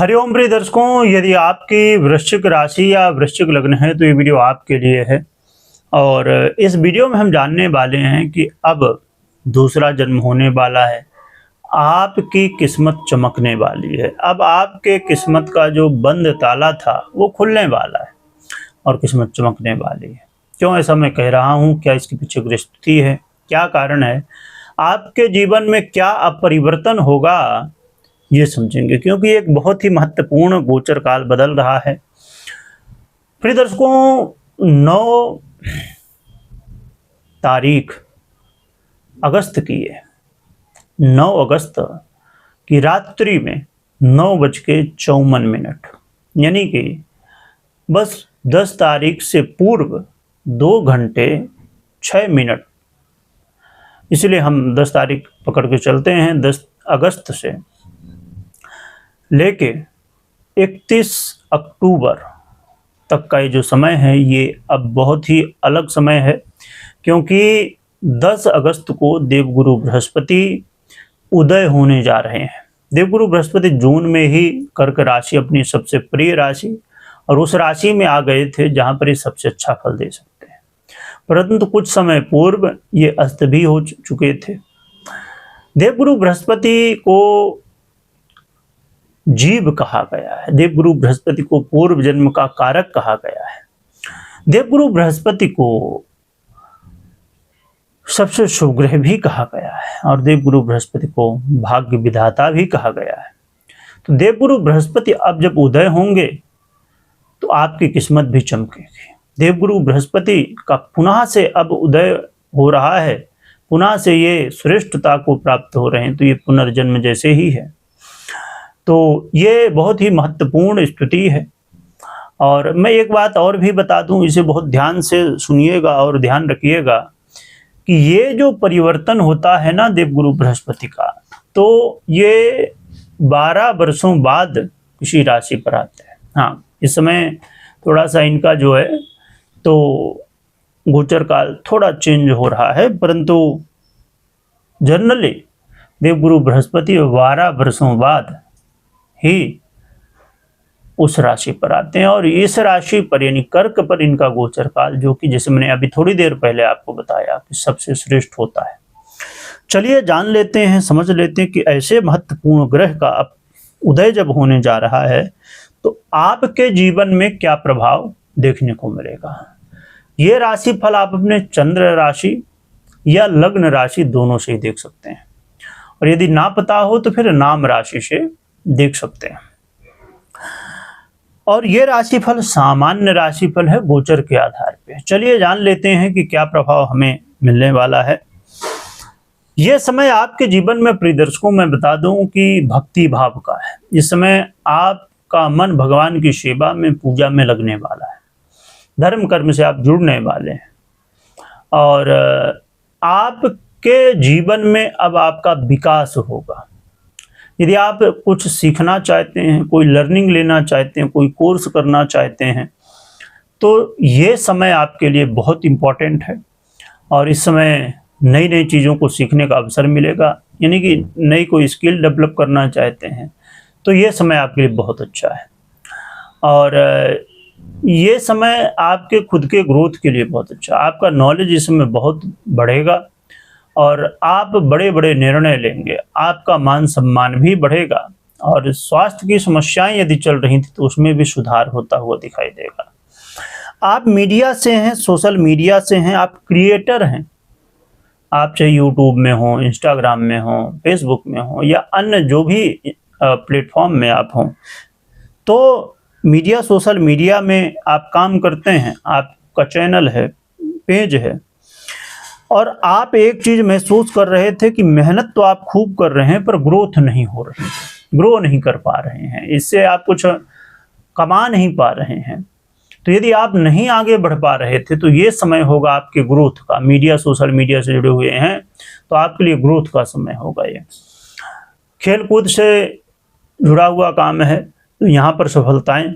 हरिओम प्रिय दर्शकों, यदि आपकी वृश्चिक राशि या वृश्चिक लग्न है तो ये वीडियो आपके लिए है। और इस वीडियो में हम जानने वाले हैं कि अब दूसरा जन्म होने वाला है, आपकी किस्मत चमकने वाली है। अब आपके किस्मत का जो बंद ताला था वो खुलने वाला है और किस्मत चमकने वाली है। क्यों ऐसा मैं कह रहा हूँ, क्या इसके पीछे कोई स्थिति है, क्या कारण है, आपके जीवन में क्या अब परिवर्तन होगा, ये समझेंगे। क्योंकि एक बहुत ही महत्वपूर्ण गोचर काल बदल रहा है। प्रिय दर्शकों, 9 तारीख अगस्त की है। 9 अगस्त की रात्रि में 9:54, यानी कि बस 10 तारीख से पूर्व 2 घंटे 6 मिनट, इसलिए हम 10 तारीख पकड़ के चलते हैं। 10 अगस्त से लेके 31 अक्टूबर तक का ये जो समय है, ये अब बहुत ही अलग समय है। क्योंकि 10 अगस्त को देवगुरु बृहस्पति उदय होने जा रहे हैं। देवगुरु बृहस्पति जून में ही कर्क राशि, अपनी सबसे प्रिय राशि, और उस राशि में आ गए थे जहां पर ये सबसे अच्छा फल दे सकते हैं। परंतु कुछ समय पूर्व ये अस्त भी हो चुके थे। देवगुरु बृहस्पति को जीव कहा गया है। देवगुरु बृहस्पति को पूर्व जन्म का कारक कहा गया है। देवगुरु बृहस्पति को सबसे शुभ ग्रह भी कहा गया है और देवगुरु बृहस्पति को भाग्य विधाता भी कहा गया है। तो देवगुरु बृहस्पति अब जब उदय होंगे तो आपकी किस्मत भी चमकेगी। देवगुरु बृहस्पति का पुनः से अब उदय हो रहा है, पुनः से ये श्रेष्ठता को प्राप्त हो रहे हैं, तो ये पुनर्जन्म जैसे ही है। तो ये बहुत ही महत्वपूर्ण स्थिति है। और मैं एक बात और भी बता दूं, इसे बहुत ध्यान से सुनिएगा और ध्यान रखिएगा कि ये जो परिवर्तन होता है ना देवगुरु बृहस्पति का, तो ये 12 वर्षों बाद किसी राशि पर आते हैं। हाँ, इस समय थोड़ा सा इनका जो है तो गोचर काल थोड़ा चेंज हो रहा है, परंतु जनरली देवगुरु बृहस्पति 12 वर्षों बाद ही उस राशि पर आते हैं। और इस राशि पर यानी कर्क पर इनका गोचर काल, जो कि जैसे मैंने अभी थोड़ी देर पहले आपको बताया कि सबसे श्रेष्ठ होता है। चलिए जान लेते हैं, समझ लेते हैं कि ऐसे महत्वपूर्ण ग्रह का अब उदय जब होने जा रहा है तो आपके जीवन में क्या प्रभाव देखने को मिलेगा। ये राशि फल आप अपने चंद्र राशि या लग्न राशि दोनों से ही देख सकते हैं, और यदि ना पता हो तो फिर नाम राशि से देख सकते हैं। और ये राशिफल सामान्य राशिफल है गोचर के आधार पे। चलिए जान लेते हैं कि क्या प्रभाव हमें मिलने वाला है। यह समय आपके जीवन में, प्रिय दर्शकों, मैं बता दूं कि भक्ति भाव का है। इस समय आपका मन भगवान की सेवा में, पूजा में लगने वाला है। धर्म कर्म से आप जुड़ने वाले हैं और आपके जीवन में अब आपका विकास होगा। यदि आप कुछ सीखना चाहते हैं, कोई लर्निंग लेना चाहते हैं, कोई कोर्स करना चाहते हैं, तो ये समय आपके लिए बहुत इम्पोर्टेंट है। और इस समय नई नई चीज़ों को सीखने का अवसर मिलेगा। यानी कि नई कोई स्किल डेवलप करना चाहते हैं तो ये समय आपके लिए बहुत अच्छा है। और ये समय आपके खुद के ग्रोथ के लिए बहुत अच्छा है। आपका नॉलेज इस समय बहुत बढ़ेगा और आप बड़े बड़े निर्णय लेंगे। आपका मान सम्मान भी बढ़ेगा और स्वास्थ्य की समस्याएं यदि चल रही थी तो उसमें भी सुधार होता हुआ दिखाई देगा। आप मीडिया से हैं, सोशल मीडिया से हैं, आप क्रिएटर हैं। आप चाहे यूट्यूब में हो, इंस्टाग्राम में हो, फेसबुक में हो या अन्य जो भी प्लेटफॉर्म में आप हों, तो मीडिया, सोशल मीडिया में आप काम करते हैं, आपका चैनल है, पेज है, और आप एक चीज महसूस कर रहे थे कि मेहनत तो आप खूब कर रहे हैं पर ग्रोथ नहीं हो रही है, ग्रो नहीं कर पा रहे हैं, इससे आप कुछ कमा नहीं पा रहे हैं। तो यदि आप नहीं आगे बढ़ पा रहे थे तो ये समय होगा आपके ग्रोथ का। मीडिया, सोशल मीडिया से जुड़े हुए हैं तो आपके लिए ग्रोथ का समय होगा। ये खेल कूद से जुड़ा हुआ काम है तो यहाँ पर सफलताएं।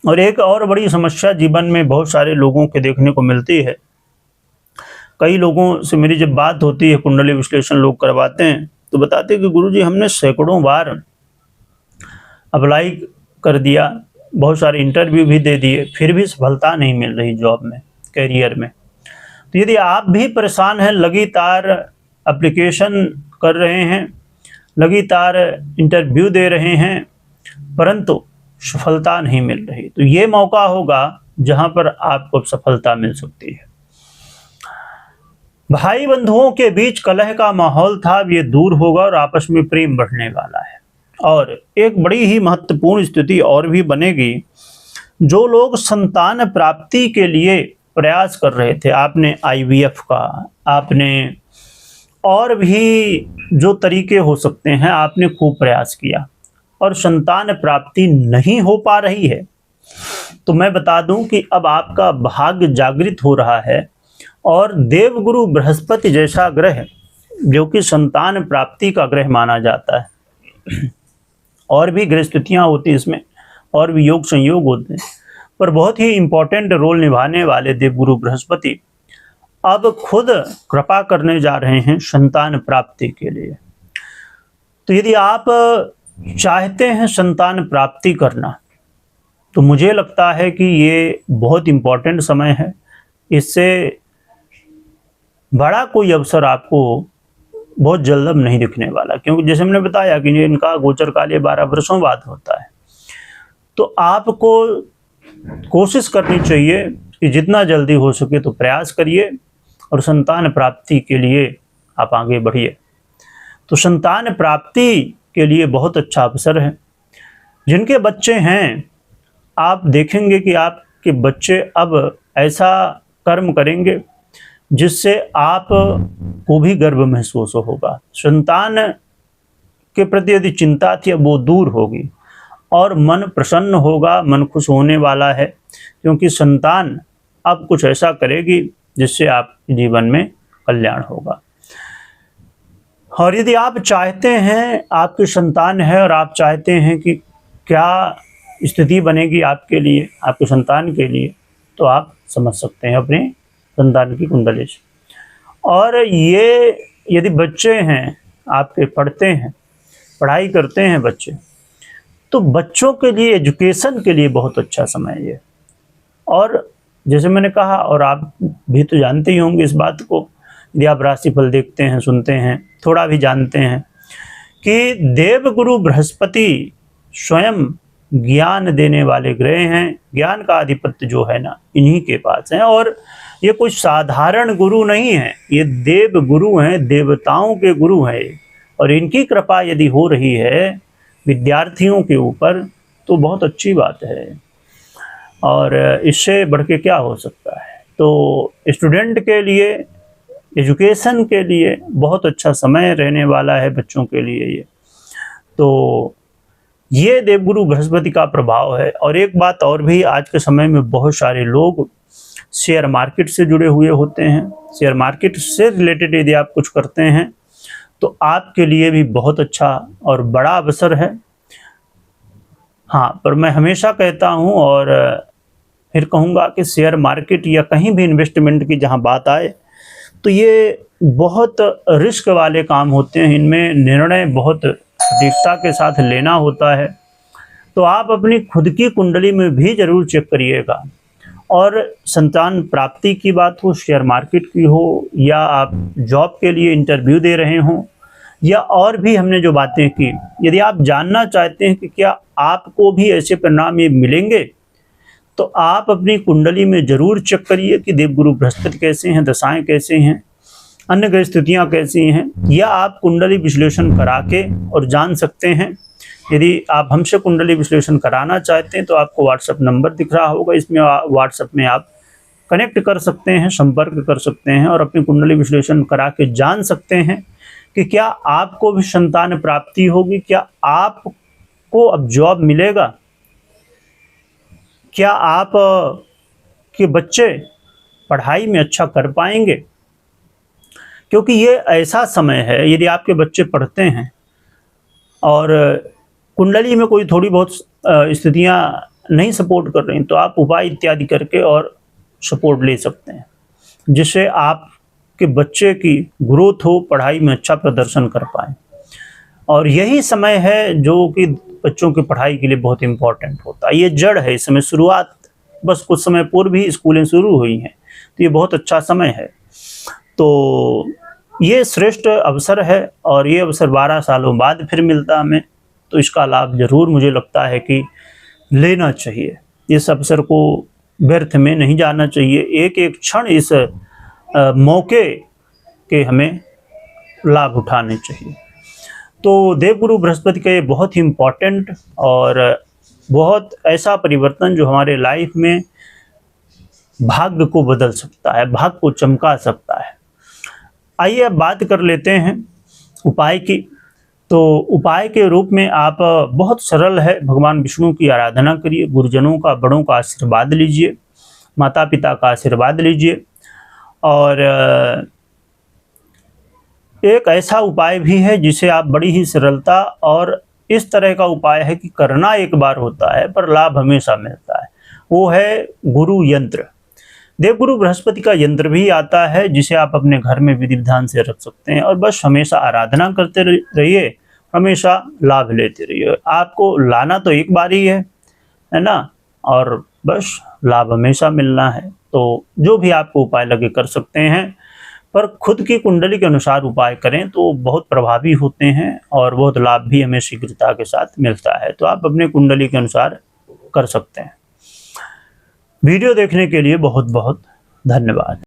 और एक और बड़ी समस्या जीवन में बहुत सारे लोगों के देखने को मिलती है। कई लोगों से मेरी जब बात होती है, कुंडली विश्लेषण लोग करवाते हैं, तो बताते हैं कि गुरुजी हमने सैकड़ों बार अप्लाई कर दिया, बहुत सारे इंटरव्यू भी दे दिए, फिर भी सफलता नहीं मिल रही जॉब में, करियर में। तो यदि आप भी परेशान हैं, लगातार एप्लीकेशन कर रहे हैं, लगातार इंटरव्यू दे रहे हैं, परंतु सफलता नहीं मिल रही, तो ये मौका होगा जहां पर आपको सफलता मिल सकती है। भाई बंधुओं के बीच कलह का माहौल था, ये दूर होगा और आपस में प्रेम बढ़ने वाला है। और एक बड़ी ही महत्वपूर्ण स्थिति और भी बनेगी, जो लोग संतान प्राप्ति के लिए प्रयास कर रहे थे, आपने IVF का, आपने और भी जो तरीके हो सकते हैं, आपने खूब प्रयास किया और संतान प्राप्ति नहीं हो पा रही है, तो मैं बता दूं कि अब आपका भाग्य जागृत हो रहा है और देवगुरु बृहस्पति जैसा ग्रह, जो कि संतान प्राप्ति का ग्रह माना जाता है, और भी ग्रह स्थितियां होती हैं इसमें, और भी योग संयोग होते हैं, पर बहुत ही इंपॉर्टेंट रोल निभाने वाले देवगुरु बृहस्पति अब खुद कृपा करने जा रहे हैं संतान प्राप्ति के लिए। तो यदि आप चाहते हैं संतान प्राप्ति करना, तो मुझे लगता है कि ये बहुत इंपॉर्टेंट समय है। इससे बड़ा कोई अवसर आपको बहुत जल्द नहीं दिखने वाला, क्योंकि जैसे हमने बताया कि इनका गोचर काल 12 वर्षों बाद होता है। तो आपको कोशिश करनी चाहिए कि जितना जल्दी हो सके तो प्रयास करिए और संतान प्राप्ति के लिए आप आगे बढ़िए। तो संतान प्राप्ति के लिए बहुत अच्छा अवसर है। जिनके बच्चे हैं, आप देखेंगे कि आपके बच्चे अब ऐसा कर्म करेंगे जिससे आप को भी गर्व महसूस होगा। संतान के प्रति यदि चिंता थी, अब वो दूर होगी और मन प्रसन्न होगा, मन खुश होने वाला है, क्योंकि संतान अब कुछ ऐसा करेगी जिससे आपके जीवन में कल्याण होगा। और यदि आप चाहते हैं, आपकी संतान है और आप चाहते हैं कि क्या स्थिति बनेगी आपके लिए, आपके संतान के लिए, तो आप समझ सकते हैं अपने संतान की कुंडली से। और ये यदि बच्चे हैं आपके, पढ़ते हैं, पढ़ाई करते हैं बच्चे, तो बच्चों के लिए, एजुकेशन के लिए बहुत अच्छा समय है ये। और जैसे मैंने कहा, और आप भी तो जानते ही होंगे इस बात को, यदि आप राशिफल देखते हैं, सुनते हैं, थोड़ा भी जानते हैं, कि देवगुरु बृहस्पति स्वयं ज्ञान देने वाले ग्रह हैं। ज्ञान का आधिपत्य जो है ना, इन्हीं के पास है। और ये कोई साधारण गुरु नहीं है, ये देव गुरु हैं, देवताओं के गुरु हैं। और इनकी कृपा यदि हो रही है विद्यार्थियों के ऊपर, तो बहुत अच्छी बात है, और इससे बढ़ के क्या हो सकता है। तो स्टूडेंट के लिए, एजुकेशन के लिए बहुत अच्छा समय रहने वाला है बच्चों के लिए ये। तो ये देवगुरु बृहस्पति का प्रभाव है। और एक बात और भी, आज के समय में बहुत सारे लोग शेयर मार्केट से जुड़े हुए होते हैं। शेयर मार्केट से रिलेटेड यदि आप कुछ करते हैं तो आपके लिए भी बहुत अच्छा और बड़ा अवसर है। हाँ, पर मैं हमेशा कहता हूँ और फिर कहूँगा कि शेयर मार्केट या कहीं भी इन्वेस्टमेंट की जहाँ बात आए, तो ये बहुत रिस्क वाले काम होते हैं। इनमें निर्णय बहुत सटीकता के साथ लेना होता है। तो आप अपनी खुद की कुंडली में भी जरूर चेक करिएगा। और संतान प्राप्ति की बात हो, शेयर मार्केट की हो, या आप जॉब के लिए इंटरव्यू दे रहे हों, या और भी हमने जो बातें की, यदि आप जानना चाहते हैं कि क्या आपको भी ऐसे परिणाम ये मिलेंगे, तो आप अपनी कुंडली में जरूर चेक करिए कि देवगुरु बृहस्पति कैसे हैं, दशाएं कैसे हैं, अन्य ग्रह स्थितियाँ कैसी हैं, या आप कुंडली विश्लेषण करा के और जान सकते हैं। यदि आप हमसे कुंडली विश्लेषण कराना चाहते हैं तो आपको व्हाट्सएप नंबर दिख रहा होगा, इसमें व्हाट्सएप में आप कनेक्ट कर सकते हैं, संपर्क कर सकते हैं और अपनी कुंडली विश्लेषण करा के जान सकते हैं कि क्या आपको भी संतान प्राप्ति होगी, क्या आपको अब जॉब मिलेगा, क्या आप के बच्चे पढ़ाई में अच्छा कर पाएंगे। क्योंकि ये ऐसा समय है, यदि आपके बच्चे पढ़ते हैं और कुंडली में कोई थोड़ी बहुत स्थितियां नहीं सपोर्ट कर रही, तो आप उपाय इत्यादि करके और सपोर्ट ले सकते हैं, जिससे आपके बच्चे की ग्रोथ हो, पढ़ाई में अच्छा प्रदर्शन कर पाए। और यही समय है जो कि बच्चों की पढ़ाई के लिए बहुत इंपॉर्टेंट होता है। ये जड़ है, इस समय शुरुआत बस कुछ समय पूर्व ही स्कूलें शुरू हुई हैं, तो ये बहुत अच्छा समय है। तो ये श्रेष्ठ अवसर है और ये अवसर 12 सालों बाद फिर मिलता हमें, तो इसका लाभ ज़रूर मुझे लगता है कि लेना चाहिए। इस अवसर को व्यर्थ में नहीं जाना चाहिए। एक एक क्षण इस मौके के हमें लाभ उठाने चाहिए। तो देवगुरु बृहस्पति का ये बहुत ही इम्पॉर्टेंट और बहुत ऐसा परिवर्तन जो हमारे लाइफ में भाग्य को बदल सकता है, भाग्य को चमका सकता है। आइए अब बात कर लेते हैं उपाय की। तो उपाय के रूप में आप बहुत सरल है, भगवान विष्णु की आराधना करिए, गुरुजनों का, बड़ों का आशीर्वाद लीजिए, माता पिता का आशीर्वाद लीजिए। और एक ऐसा उपाय भी है जिसे आप बड़ी ही सरलता, और इस तरह का उपाय है कि करना एक बार होता है पर लाभ हमेशा मिलता है, वो है गुरु यंत्र। देवगुरु बृहस्पति का यंत्र भी आता है जिसे आप अपने घर में विधि विधान से रख सकते हैं और बस हमेशा आराधना करते रहिए, हमेशा लाभ लेते रहिए। आपको लाना तो एक बार ही है ना, और बस लाभ हमेशा मिलना है। तो जो भी आपको उपाय लगे कर सकते हैं, पर खुद की कुंडली के अनुसार उपाय करें तो बहुत प्रभावी होते हैं और बहुत लाभ भी हमें शीघ्रता के साथ मिलता है। तो आप अपने कुंडली के अनुसार कर सकते हैं। वीडियो देखने के लिए बहुत बहुत धन्यवाद।